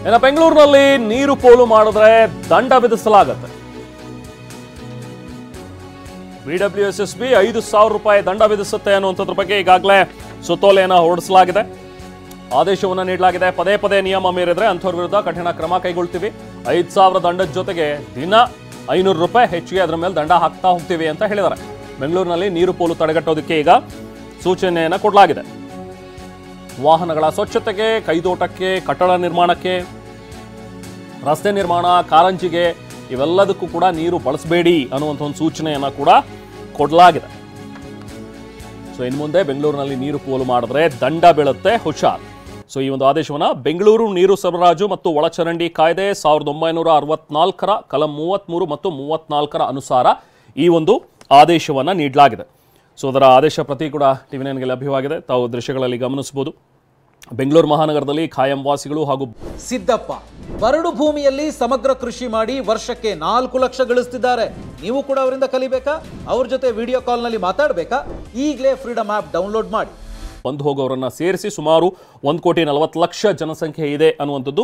ಇನ್ನು ಬೆಂಗಳೂರಿನಲ್ಲಿ ನೀರು ಪೋಲು ಮಾಡಿದ್ರೆ ದಂಡ ವಿಧಿಸಲಾಗುತ್ತೆ. BWSSB 5,000 ರೂಪಾಯಿ ದಂಡ ವಿಧಿಸುತ್ತೆ ಅನ್ನುವಂಥದ್ರ ಬಗ್ಗೆ ಈಗಾಗಲೇ ಸುತ್ತೋಲೆಯನ್ನು ಹೊರಡಿಸಲಾಗಿದೆ, ಆದೇಶವನ್ನು ನೀಡಲಾಗಿದೆ. ಪದೇ ಪದೇ ನಿಯಮ ಮೀರಿದ್ರೆ ಅಂಥವ್ರ ವಿರುದ್ಧ ಕಠಿಣ ಕ್ರಮ ಕೈಗೊಳ್ತೀವಿ. 5,000 ದಂಡದ ಜೊತೆಗೆ ದಿನ 500 ರೂಪಾಯಿ ಹೆಚ್ಚಿಗೆ ಅದರ ಮೇಲೆ ದಂಡ ಹಾಕ್ತಾ ಹೋಗ್ತೀವಿ ಅಂತ ಹೇಳಿದ್ದಾರೆ. ಬೆಂಗಳೂರಿನಲ್ಲಿ ನೀರು ಪೋಲು ತಡೆಗಟ್ಟೋದಕ್ಕೆ ಈಗ ಸೂಚನೆಯನ್ನು ಕೊಡಲಾಗಿದೆ. ವಾಹನಗಳ ಸ್ವಚ್ಛತೆಗೆ, ಕೈದೋಟಕ್ಕೆ, ಕಟ್ಟಡ ನಿರ್ಮಾಣಕ್ಕೆ, ರಸ್ತೆ ನಿರ್ಮಾಣ, ಕಾರಂಜಿಗೆ ಇವೆಲ್ಲದಕ್ಕೂ ಕೂಡ ನೀರು ಬಳಸಬೇಡಿ ಅನ್ನುವಂಥ ಒಂದು ಸೂಚನೆಯನ್ನು ಕೂಡ ಕೊಡಲಾಗಿದೆ. ಸೊ ಇನ್ನು ಮುಂದೆ ಬೆಂಗಳೂರಿನಲ್ಲಿ ನೀರು ಪೋಲು ಮಾಡಿದ್ರೆ ದಂಡ ಬೀಳುತ್ತೆ, ಹುಷಾರ್. ಸೊ ಈ ಒಂದು ಆದೇಶವನ್ನು ಬೆಂಗಳೂರು ನೀರು ಸರಬರಾಜು ಮತ್ತು ಒಳಚರಂಡಿ ಕಾಯ್ದೆ 1964ರ ಕಲಂ 33 ಮತ್ತು 34ರ ಅನುಸಾರ ಈ ಒಂದು ಆದೇಶವನ್ನು ನೀಡಲಾಗಿದೆ. ಸೊ ಅದರ ಆದೇಶ ಪ್ರತಿ ಕೂಡ ಟಿವಿ9ಗೆ ಲಭ್ಯವಾಗಿದೆ, ತಾವು ದೃಶ್ಯಗಳಲ್ಲಿ ಗಮನಿಸಬಹುದು. ಬೆಂಗಳೂರು ಮಹಾನಗರದಲ್ಲಿ ಖಾಯಂ ವಾಸಿಗಳು ಹಾಗೂ ಸಿದ್ದಪ್ಪ ಬರಡು ಭೂಮಿಯಲ್ಲಿ ಸಮಗ್ರ ಕೃಷಿ ಮಾಡಿ ವರ್ಷಕ್ಕೆ 4 ಲಕ್ಷ ಗಳಿಸ್ತಿದ್ದಾರೆ. ನೀವು ಕೂಡ ಅವರಿಂದ ಕಲಿಬೇಕಾ? ಅವ್ರ ಜೊತೆ ವಿಡಿಯೋ ಕಾಲ್ನಲ್ಲಿ ಮಾತಾಡಬೇಕಾ? ಈಗಲೇ ಫ್ರೀಡಮ್ ಆ್ಯಪ್ ಡೌನ್ಲೋಡ್ ಮಾಡಿ. ಬಂದು ಹೋಗೋರನ್ನ ಸೇರಿಸಿ ಸುಮಾರು 1,40,00,000 ಜನಸಂಖ್ಯೆ ಇದೆ ಅನ್ನುವಂಥದ್ದು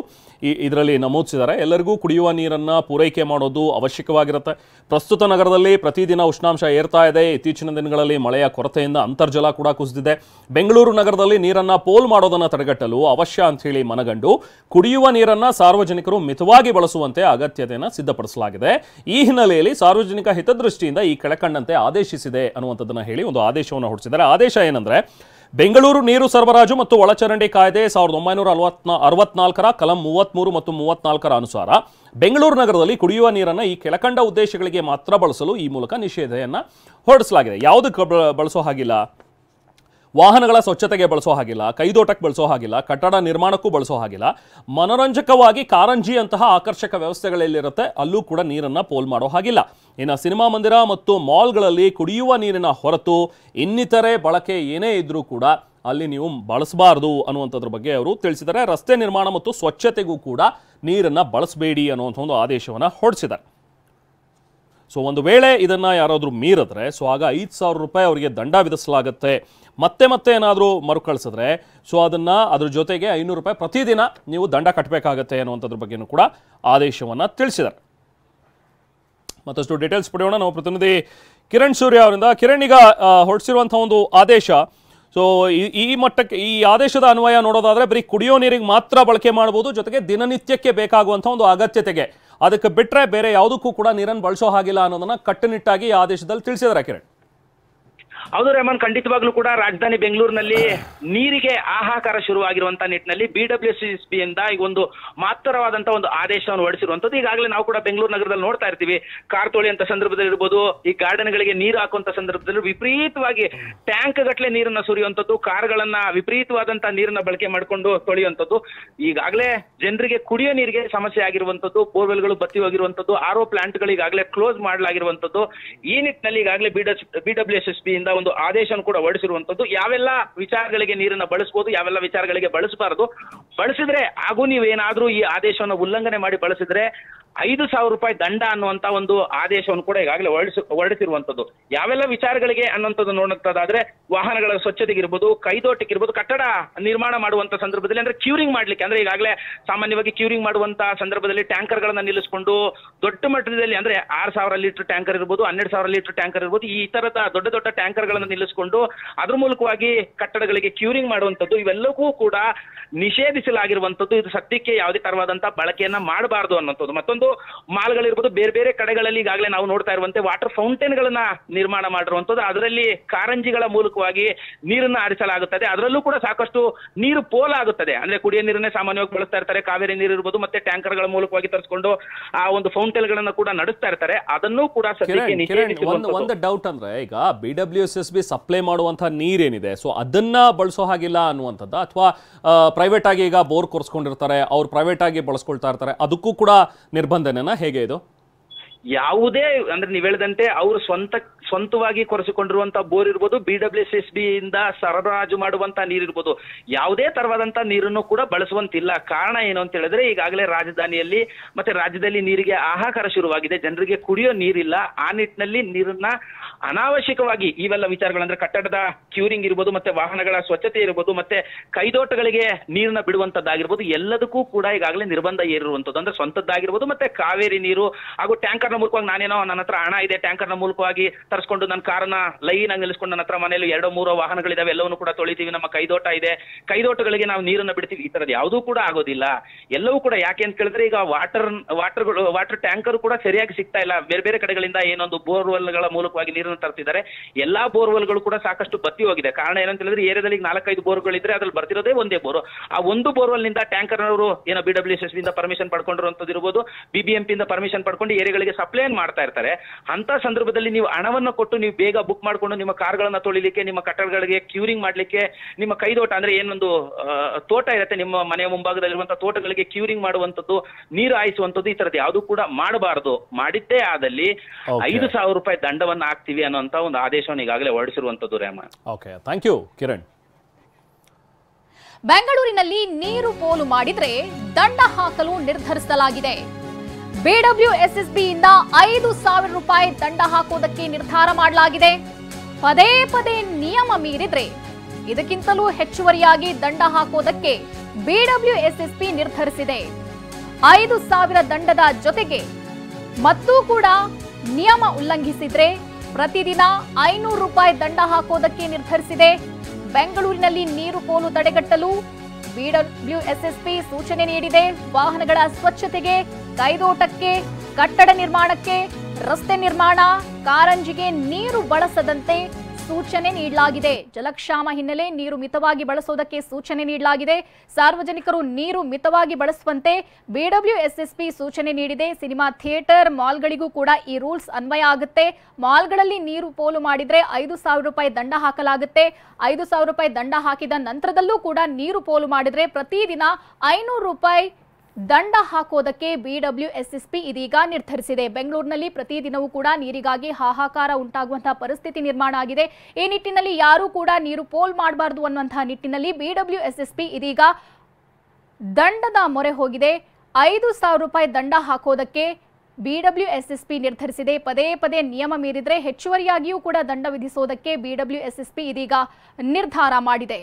ಇದರಲ್ಲಿ ನಮೂದಿಸಿದ್ದಾರೆ. ಎಲ್ಲರಿಗೂ ಕುಡಿಯುವ ನೀರನ್ನು ಪೂರೈಕೆ ಮಾಡೋದು ಅವಶ್ಯಕವಾಗಿರುತ್ತೆ. ಪ್ರಸ್ತುತ ನಗರದಲ್ಲಿ ಪ್ರತಿದಿನ ಉಷ್ಣಾಂಶ ಏರ್ತಾ ಇದೆ. ಇತ್ತೀಚಿನ ದಿನಗಳಲ್ಲಿ ಮಳೆಯ ಕೊರತೆಯಿಂದ ಅಂತರ್ಜಲ ಕೂಡ ಕುಸಿದಿದೆ. ಬೆಂಗಳೂರು ನಗರದಲ್ಲಿ ನೀರನ್ನು ಪೋಲು ಮಾಡೋದನ್ನು ತಡೆಗಟ್ಟಲು ಅವಶ್ಯ ಅಂತ ಹೇಳಿ ಮನಗಂಡು ಕುಡಿಯುವ ನೀರನ್ನು ಸಾರ್ವಜನಿಕರು ಮಿತವಾಗಿ ಬಳಸುವಂತೆ ಅಗತ್ಯತೆಯನ್ನು ಸಿದ್ಧಪಡಿಸಲಾಗಿದೆ. ಈ ಹಿನ್ನೆಲೆಯಲ್ಲಿ ಸಾರ್ವಜನಿಕ ಹಿತದೃಷ್ಟಿಯಿಂದ ಈ ಕೆಳಕಂಡಂತೆ ಆದೇಶಿಸಿದೆ ಅನ್ನುವಂಥದ್ದನ್ನು ಹೇಳಿ ಒಂದು ಆದೇಶವನ್ನು ಹೊರಡಿಸಿದ್ದಾರೆ. ಆದೇಶ ಏನಂದ್ರೆ, ಬೆಂಗಳೂರು ನೀರು ಸರಬರಾಜು ಮತ್ತು ಒಳಚರಂಡಿ ಕಾಯ್ದೆ 1964ರ ಕಲಂ 33 ಮತ್ತು 34ರ ಅನುಸಾರ ಬೆಂಗಳೂರು ನಗರದಲ್ಲಿ ಕುಡಿಯುವ ನೀರನ್ನು ಈ ಕೆಳಕಂಡ ಉದ್ದೇಶಗಳಿಗೆ ಮಾತ್ರ ಬಳಸಲು ಈ ಮೂಲಕ ನಿಷೇಧವನ್ನು ಹೊರಡಿಸಲಾಗಿದೆ. ಯಾವುದಕ್ಕೆ ಬಳಸೋ ಹಾಗಿಲ್ಲ? ವಾಹನಗಳ ಸ್ವಚ್ಛತೆಗೆ ಬಳಸೋ ಹಾಗಿಲ್ಲ, ಕೈದೋಟಕ್ಕೆ ಬಳಸೋ ಹಾಗಿಲ್ಲ, ಕಟ್ಟಡ ನಿರ್ಮಾಣಕ್ಕೂ ಬಳಸೋ ಹಾಗಿಲ್ಲ. ಮನೋರಂಜಕವಾಗಿ ಕಾರಂಜಿ ಅಂತಹ ಆಕರ್ಷಕ ವ್ಯವಸ್ಥೆಗಳಲ್ಲಿರುತ್ತೆ, ಅಲ್ಲೂ ಕೂಡ ನೀರನ್ನು ಪೋಲ್ ಮಾಡೋ ಹಾಗಿಲ್ಲ. ಇನ್ನು ಸಿನಿಮಾ ಮಂದಿರ ಮತ್ತು ಮಾಲ್ಗಳಲ್ಲಿ ಕುಡಿಯುವ ನೀರಿನ ಹೊರತು ಇನ್ನಿತರೆ ಬಳಕೆ ಏನೇ ಇದ್ರೂ ಕೂಡ ಅಲ್ಲಿ ನೀವು ಬಳಸಬಾರ್ದು ಅನ್ನುವಂಥದ್ರ ಬಗ್ಗೆ ಅವರು ತಿಳಿಸಿದ್ದಾರೆ. ರಸ್ತೆ ನಿರ್ಮಾಣ ಮತ್ತು ಸ್ವಚ್ಛತೆಗೂ ಕೂಡ ನೀರನ್ನು ಬಳಸಬೇಡಿ ಅನ್ನುವಂಥ ಒಂದು ಆದೇಶವನ್ನು ಹೊರಡಿಸಿದ್ದಾರೆ. ಸೊ ಒಂದು ವೇಳೆ ಇದನ್ನು ಯಾರಾದರೂ ಮೀರಿದ್ರೆ ಆಗ 5,000 ರೂಪಾಯಿ ಅವರಿಗೆ ದಂಡ ವಿಧಿಸಲಾಗುತ್ತೆ. ಮತ್ತೆ ಏನಾದರೂ ಮರುಕಳಿಸಿದ್ರೆ ಅದನ್ನು ಅದ್ರ ಜೊತೆಗೆ 500 ರೂಪಾಯಿ ಪ್ರತಿದಿನ ನೀವು ದಂಡ ಕಟ್ಟಬೇಕಾಗತ್ತೆ ಅನ್ನುವಂಥದ್ರ ಬಗ್ಗೆಯೂ ಕೂಡ ಆದೇಶವನ್ನು ತಿಳಿಸಿದ್ದಾರೆ. ಮತ್ತಷ್ಟು ಡೀಟೇಲ್ಸ್ ಪಡೆಯೋಣ ನಾವು ಪ್ರತಿನಿಧಿ ಕಿರಣ್ ಸೂರ್ಯ ಅವರಿಂದ. ಕಿರಣ್, ಈಗ ಹೊರಡಿಸಿರುವಂಥ ಒಂದು ಆದೇಶ, ಈ ಮಟ್ಟಕ್ಕೆ ಈ ಆದೇಶದ ಅನ್ವಯ ನೋಡೋದಾದ್ರೆ ಬರೀ ಕುಡಿಯೋ ನೀರಿಗೆ ಮಾತ್ರ ಬಳಕೆ ಮಾಡಬಹುದು, ಜೊತೆಗೆ ದಿನನಿತ್ಯಕ್ಕೆ ಬೇಕಾಗುವಂಥ ಒಂದು ಅಗತ್ಯತೆಗೆ, ಅದಕ್ಕೆ ಬಿಟ್ಟರೆ ಬೇರೆ ಯಾವುದಕ್ಕೂ ಕೂಡ ನೀರನ್ನು ಬಳಸೋ ಹಾಗಿಲ್ಲ ಅನ್ನೋದನ್ನ ಕಟ್ಟುನಿಟ್ಟಾಗಿ ಈ ಆದೇಶದಲ್ಲಿ ತಿಳಿಸಿದ್ದಾರೆ. ಕಿರಣ್, ಹೌದು ರೆಹಮಾನ್, ಖಂಡಿತವಾಗ್ಲೂ ಕೂಡ ರಾಜಧಾನಿ ಬೆಂಗಳೂರಿನಲ್ಲಿ ನೀರಿಗೆ ಹಾಹಾಕಾರ ಶುರುವಾಗಿರುವಂತಹ ನಿಟ್ಟಿನಲ್ಲಿ BWSSB ಇಂದ ಈಗ ಒಂದು ಮಹತ್ತರವಾದಂತಹ ಒಂದು ಆದೇಶವನ್ನು ಹೊರಡಿಸಿರುವಂತದ್ದು. ಈಗಾಗಲೇ ನಾವು ಕೂಡ ಬೆಂಗಳೂರು ನಗರದಲ್ಲಿ ನೋಡ್ತಾ ಇರ್ತೀವಿ, ಕಾರ್ ತೊಳೆಯುವಂತ ಸಂದರ್ಭದಲ್ಲಿ ಇರ್ಬೋದು, ಈ ಗಾರ್ಡನ್ ಗಳಿಗೆ ನೀರು ಹಾಕುವಂತ ಸಂದರ್ಭದಲ್ಲಿ ವಿಪರೀತವಾಗಿ ಟ್ಯಾಂಕ್ ಗಟ್ಟಲೆ ನೀರನ್ನ ಸುರಿಯುವಂತದ್ದು, ಕಾರ್ಗಳನ್ನ ವಿಪರೀತವಾದಂತಹ ನೀರನ್ನ ಬಳಕೆ ಮಾಡಿಕೊಂಡು ತೊಳೆಯುವಂತದ್ದು. ಈಗಾಗಲೇ ಜನರಿಗೆ ಕುಡಿಯೋ ನೀರಿಗೆ ಸಮಸ್ಯೆ ಆಗಿರುವಂತದ್ದು, ಬೋರ್ವೆಲ್ಗಳು ಬತ್ತಿ ಹೋಗಿರುವಂತದ್ದು, RO ಪ್ಲಾಂಟ್ಗಳು ಈಗಾಗಲೇ ಕ್ಲೋಸ್ ಮಾಡಲಾಗಿರುವಂತದ್ದು. ಈ ನಿಟ್ಟಿನಲ್ಲಿ ಈಗಾಗಲೇ BWSSB ಇಂದ ಒಂದು ಆದೇಶ ಕೂಡ ಹೊರಡಿಸಿರುವಂತದ್ದು. ಯಾವೆಲ್ಲ ವಿಚಾರಗಳಿಗೆ ನೀರನ್ನ ಬಳಸಬಹುದು, ಯಾವೆಲ್ಲ ವಿಚಾರಗಳಿಗೆ ಬಳಸಬಾರದು, ಬಳಸಿದ್ರೆ ಹಾಗೂ ನೀವೇನಾದ್ರೂ ಈ ಆದೇಶವನ್ನು ಉಲ್ಲಂಘನೆ ಮಾಡಿ ಬಳಸಿದ್ರೆ 5,000 ರೂಪಾಯಿ ದಂಡ ಅನ್ನುವಂತ ಒಂದು ಆದೇಶವನ್ನು ಕೂಡ ಈಗಾಗಲೇ ಹೊರಡಿಸಿರುವಂತದ್ದು. ಯಾವೆಲ್ಲ ವಿಚಾರಗಳಿಗೆ ಅನ್ನುವಂಥದ್ದು ನೋಡುತ್ತದಾದ್ರೆ, ವಾಹನಗಳ ಸ್ವಚ್ಛತೆಗಿರ್ಬೋದು, ಕೈದೋಟಕ್ಕಿರ್ಬೋದು, ಕಟ್ಟಡ ನಿರ್ಮಾಣ ಮಾಡುವಂತ ಸಂದರ್ಭದಲ್ಲಿ ಅಂದ್ರೆ ಕ್ಯೂರಿಂಗ್ ಮಾಡ್ಲಿಕ್ಕೆ, ಅಂದ್ರೆ ಈಗಾಗಲೇ ಸಾಮಾನ್ಯವಾಗಿ ಕ್ಯೂರಿಂಗ್ ಮಾಡುವಂತ ಸಂದರ್ಭದಲ್ಲಿ ಟ್ಯಾಂಕರ್ ಗಳನ್ನ ನಿಲ್ಲಿಸಿಕೊಂಡು ದೊಡ್ಡ ಮಟ್ಟದಲ್ಲಿ ಅಂದ್ರೆ 6,000 ಲೀಟರ್ ಟ್ಯಾಂಕರ್ ಇರ್ಬೋದು, 12,000 ಲೀಟರ್ ಟ್ಯಾಂಕರ್ ಇರ್ಬೋದು, ಈ ತರದ ದೊಡ್ಡ ದೊಡ್ಡ ಟ್ಯಾಂಕರ್ ಗಳನ್ನ ನಿಲ್ಲಿಸಿಕೊಂಡು ಅದ್ರ ಮೂಲಕವಾಗಿ ಕಟ್ಟಡಗಳಿಗೆ ಕ್ಯೂರಿಂಗ್ ಮಾಡುವಂತದ್ದು, ಇವೆಲ್ಲವೂ ಕೂಡ ನಿಷೇಧಿಸಲಾಗಿರುವಂತದ್ದು. ಇದು ಸದ್ಯಕ್ಕೆ ಯಾವುದೇ ತರವಾದಂತಹ ಬಳಕೆಯನ್ನ ಮಾಡಬಾರದು ಅನ್ನುವಂಥದ್ದು. ಮತ್ತೊಂದು, ಮಾಲ್ಗಳಿರ್ಬೋದು, ಬೇರೆ ಬೇರೆ ಕಡೆಗಳಲ್ಲಿ ಈಗಾಗಲೇ ನಾವು ನೋಡ್ತಾ ಇರುವಂತೆ ವಾಟರ್ ಫೌಂಟೇನ್ ಗಳನ್ನ ನಿರ್ಮಾಣ ಮಾಡಿರುವಂತದ್ದು, ಅದರಲ್ಲಿ ಕಾರಂಜಿಗಳ ಮೂಲಕವಾಗಿ ನೀರನ್ನ ಹರಿಸಲಾಗುತ್ತದೆ. ಅದರಲ್ಲೂ ಕೂಡ ಸಾಕಷ್ಟು ನೀರು ಪೋಲಾಗುತ್ತದೆ. ಅಂದ್ರೆ ಕುಡಿಯೋ ನೀರನ್ನೇ ಸಾಮಾನ್ಯವಾಗಿ ಬಳಸ್ತಾ ಇರ್ತಾರೆ, ಕಾವೇರಿ ನೀರು ಇರ್ಬೋದು, ಮತ್ತೆ ಟ್ಯಾಂಕರ್ ಗಳ ಮೂಲಕವಾಗಿ ತರಿಸಿಕೊಂಡು ಆ ಒಂದು ಫೌಂಟೇನ್ ಗಳನ್ನ ಕೂಡ ನಡೆಸ್ತಾ ಇರ್ತಾರೆ. ಅದನ್ನು ಕೂಡ ಒಂದು ಡೌಟ್ ಅಂದ್ರೆ, ಈಗ BWSSB ಸಪ್ಲೈ ಮಾಡುವಂತಹ ನೀರೇನಿದೆ ಅದನ್ನ ಬಳಸೋ ಹಾಗಿಲ್ಲ ಅನ್ನುವಂಥದ್ದು, ಅಥವಾ ಪ್ರೈವೇಟ್ ಆಗಿ ಈಗ ಬೋರ್ ಕೊರ್ಸ್ಕೊಂಡಿರ್ತಾರೆ, ಅವ್ರು ಪ್ರೈವೇಟ್ ಆಗಿ ಬಳಸ್ಕೊಳ್ತಾ ಇರ್ತಾರೆ, ಅದಕ್ಕೂ ಕೂಡ ನಿರ್ಬಂಧನೆನಾ, ಹೇಗೆ ಇದು? ಯಾವುದೇ ಅಂದ್ರೆ ನೀವ್ ಹೇಳಿದಂತೆ ಅವರು ಸ್ವಂತವಾಗಿ ಕೊರೆಸಿಕೊಂಡಿರುವಂತ ಬೋರ್ ಇರ್ಬೋದು, BWSSB ಇಂದ ಸರಬರಾಜು ಮಾಡುವಂತ ನೀರಿರ್ಬೋದು, ಯಾವುದೇ ತರವಾದಂತ ನೀರನ್ನು ಕೂಡ ಬಳಸುವಂತಿಲ್ಲ. ಕಾರಣ ಏನು ಅಂತ ಹೇಳಿದ್ರೆ ಈಗಾಗಲೇ ರಾಜಧಾನಿಯಲ್ಲಿ ಮತ್ತೆ ರಾಜ್ಯದಲ್ಲಿ ನೀರಿಗೆ ಹಾಹಾಕಾರ ಶುರುವಾಗಿದೆ, ಜನರಿಗೆ ಕುಡಿಯೋ ನೀರಿಲ್ಲ. ಆ ನಿಟ್ಟಿನಲ್ಲಿ ನೀರನ್ನ ಅನಾವಶ್ಯಕವಾಗಿ ಇವೆಲ್ಲ ವಿಚಾರಗಳಂದ್ರೆ ಕಟ್ಟಡದ ಕ್ಯೂರಿಂಗ್ ಇರ್ಬೋದು, ಮತ್ತೆ ವಾಹನಗಳ ಸ್ವಚ್ಛತೆ ಇರ್ಬೋದು, ಮತ್ತೆ ಕೈದೋಟಗಳಿಗೆ ನೀರನ್ನ ಬಿಡುವಂತದ್ದಾಗಿರ್ಬೋದು, ಎಲ್ಲದಕ್ಕೂ ಕೂಡ ಈಗಾಗಲೇ ನಿರ್ಬಂಧ ಏರಿರುವಂತದ್ದು. ಅಂದ್ರೆ ಸ್ವಂತದ್ದಾಗಿರ್ಬೋದು, ಮತ್ತೆ ಕಾವೇರಿ ನೀರು ಹಾಗೂ ಟ್ಯಾಂಕರ್ ನ ಮೂಲಕವಾಗಿ ನಾನೇನೋ ನನ್ನ ಹತ್ರ ಹಣ ಇದೆ, ಟ್ಯಾಂಕರ್ ನ ಮೂಲಕವಾಗಿ ತರಿಸ್ಕೊಂಡು ನನ್ನ ಕಾರನ್ನ ಲೈನ್ ಆಗಿ ನಿಲ್ಲಿಸ್ಕೊಂಡು ನನ್ನ ಹತ್ರ ಮನೆಯಲ್ಲಿ 2-3 ವಾಹನಗಳಿದಾವೆ, ಎಲ್ಲವನ್ನೂ ಕೂಡ ತೊಳಿತೀವಿ, ನಮ್ಮ ಕೈದೋಟ ಇದೆ, ಕೈದೋಟಗಳಿಗೆ ನಾವು ನೀರನ್ನ ಬಿಡ್ತೀವಿ, ಈ ತರದ್ ಯಾವುದೂ ಕೂಡ ಆಗೋದಿಲ್ಲ. ಎಲ್ಲವೂ ಕೂಡ ಯಾಕೆ ಅಂತ ಕೇಳಿದ್ರೆ ಈಗ ವಾಟರ್ ಟ್ಯಾಂಕರ್ ಕೂಡ ಸರಿಯಾಗಿ ಸಿಗ್ತಾ ಇಲ್ಲ. ಬೇರೆ ಬೇರೆ ಕಡೆಗಳಿಂದ ಏನೊಂದು ಬೋರ್ವೆಲ್ಗಳ ಮೂಲಕವಾಗಿ ನೀರನ್ನು ತರ್ತಿದ್ದಾರೆ. ಎಲ್ಲಾ ಬೋರ್ವೆಲ್ಗಳು ಕೂಡ ಸಾಕಷ್ಟು ಬತ್ತಿ ಹೋಗಿದೆ. ಕಾರಣ ಏನಂತ ಹೇಳಿದ್ರೆ ಏರಿಯಾದಲ್ಲಿ 4-5 ಬೋರ್ಗಳಿದ್ರೆ ಅದ್ರಲ್ಲಿ ಬರ್ತಿರೋದೇ ಒಂದೇ ಬೋರ್. ಆ ಒಂದು ಬೋರ್ವೆಲ್ ನಿಂದ ಟ್ಯಾಂಕರ್ ಅವರು ಏನೋ BWSSB ಇಂದ ಪರ್ಮಿಷನ್ ಪಡ್ಕೊಂಡಿರುವಂತದ್ದು ಇರ್ಬೋದು, BBMP ಇಂದ ಪರ್ಮಿಷನ್ ಪಡ್ಕೊಂಡು ಏರಿಯಾಗಳಿಗೆ ಸಪ್ಲೈ ಮಾಡ್ತಾ ಇರ್ತಾರೆ. ಅಂತ ಸಂದರ್ಭದಲ್ಲಿ ನೀವು ಹಣವನ್ನು ಕೊಟ್ಟು ನೀವು ಬೇಗ ಬುಕ್ ಮಾಡ್ಕೊಂಡು ನಿಮ್ಮ ಕಾರ್ಗಳನ್ನ ತೊಳಿಲಿಕ್ಕೆ, ನಿಮ್ಮ ಕಟ್ಟಡಗಳಿಗೆ ಕ್ಯೂರಿಂಗ್ ಮಾಡ್ಲಿಕ್ಕೆ, ನಿಮ್ಮ ಕೈದೋಟ ಅಂದ್ರೆ ಏನೊಂದು ತೋಟ ಇರುತ್ತೆ ನಿಮ್ಮ ಮನೆಯ ಮುಂಭಾಗದಲ್ಲಿರುವಂತಹ ತೋಟಗಳಿಗೆ ಕ್ಯೂರಿಂಗ್ ಮಾಡುವಂತದ್ದು, ನೀರು ಹಾಯಿಸುವಂತದ್ದು, ಈ ತರದ್ದು ಯಾವುದು ಕೂಡ ಮಾಡಬಾರದು. ಮಾಡಿದ್ದೇ ಆದಲ್ಲಿ 5,000 ರೂಪಾಯಿ ದಂಡವನ್ನ ಹಾಕ್ತಿವಿ ಅನ್ನುವಂತ ಒಂದು ಆದೇಶವನ್ನು ಈಗಾಗಲೇ ಹೊರಡಿಸಿರುವಂತದ್ದು. Rhema, okay, thank you Kiran. ಬೆಂಗಳೂರಿನಲ್ಲಿ ನೀರು ಪೋಲು ಮಾಡಿದ್ರೆ ದಂಡ ಹಾಕಲು ನಿರ್ಧರಿಸಲಾಗಿದೆ. BWSSB ಇಂದ 5,000 ರೂಪಾಯಿ ದಂಡ ಹಾಕೋದಕ್ಕೆ ನಿರ್ಧಾರ ಮಾಡಲಾಗಿದೆ. ಪದೇ ಪದೇ ನಿಯಮ ಮೀರಿದ್ರೆ ಇದಕ್ಕಿಂತಲೂ ಹೆಚ್ಚುವರಿಯಾಗಿ ದಂಡ ಹಾಕೋದಕ್ಕೆ BWSSB ನಿರ್ಧರಿಸಿದೆ. 5,000 ದಂಡದ ಜೊತೆಗೆ ಮತ್ತೂ ಕೂಡ ನಿಯಮ ಉಲ್ಲಂಘಿಸಿದ್ರೆ ಪ್ರತಿದಿನ 500 ರೂಪಾಯಿ ದಂಡ ಹಾಕೋದಕ್ಕೆ ನಿರ್ಧರಿಸಿದೆ. ಬೆಂಗಳೂರಿನಲ್ಲಿ ನೀರು ಪೋಲು ತಡೆಗಟ್ಟಲು BWSSB ಸೂಚನೆ ನೀಡಿದೆ. ವಾಹನಗಳ ಸ್ವಚ್ಛತೆಗೆ, ಕೈದೋಟಕ್ಕೆ, ಕಟ್ಟಡ ನಿರ್ಮಾಣಕ್ಕೆ, ರಸ್ತೆ ನಿರ್ಮಾಣ, ಕಾರಂಜಿಗೆ ನೀರು ಬಳಸದಂತೆ ಸೂಚನೆ ನೀಡಲಾಗಿದೆ. ಜಲಕ್ಷಾಮ ಹಿನ್ನೆಲೆ ನೀರು ಮಿತವಾಗಿ ಬಳಸೋದಕ್ಕೆ ಸೂಚನೆ ನೀಡಲಾಗಿದೆ. ಸಾರ್ವಜನಿಕರು ನೀರು ಮಿತವಾಗಿ ಬಳಸುವಂತೆ BWSSB ಸೂಚನೆ ನೀಡಿದೆ. ಸಿನಿಮಾ ಥಿಯೇಟರ್, ಮಾಲ್ಗಳಿಗೂ ಕೂಡ ಈ ರೂಲ್ಸ್ ಅನ್ವಯ ಆಗುತ್ತೆ. ಮಾಲ್ಗಳಲ್ಲಿ ನೀರು ಪೋಲು ಮಾಡಿದ್ರೆ 5,000 ರೂಪಾಯಿ ದಂಡ ಹಾಕಲಾಗುತ್ತೆ. 5,000 ರೂಪಾಯಿ ದಂಡ ಹಾಕಿದ ನಂತರದಲ್ಲೂ ಕೂಡ ನೀರು ಪೋಲು ಮಾಡಿದ್ರೆ ಪ್ರತಿದಿನ 500 ರೂಪಾಯಿ ದಂಡ ಹಾಕೋದಕ್ಕೆ BWSSB ಇದೀಗ ನಿರ್ಧರಿಸಿದೆ. ಬೆಂಗಳೂರಿನಲ್ಲಿ ಪ್ರತಿದಿನವೂ ಕೂಡ ನೀರಿಗಾಗಿ ಹಾಹಾಕಾರ ಉಂಟಾಗುವಂತಹ ಪರಿಸ್ಥಿತಿ ನಿರ್ಮಾಣ ಆಗಿದೆ. ಈ ನಿಟ್ಟಿನಲ್ಲಿ ಯಾರೂ ಕೂಡ ನೀರು ಪೋಲ್ ಮಾಡಬಾರದು ಅನ್ನುವಂತಹ ನಿಟ್ಟಿನಲ್ಲಿ BWSSB ಇದೀಗ ದಂಡದ ಮೊರೆ ಹೋಗಿದೆ. 5,000 ರೂಪಾಯಿ ದಂಡ ಹಾಕೋದಕ್ಕೆ BWSSB ನಿರ್ಧರಿಸಿದೆ. ಪದೇ ಪದೇ ನಿಯಮ ಮೀರಿದ್ರೆ ಹೆಚ್ಚುವರಿಯಾಗಿಯೂ ಕೂಡ ದಂಡ ವಿಧಿಸೋದಕ್ಕೆ BWSSB ಇದೀಗ ನಿರ್ಧಾರ ಮಾಡಿದೆ.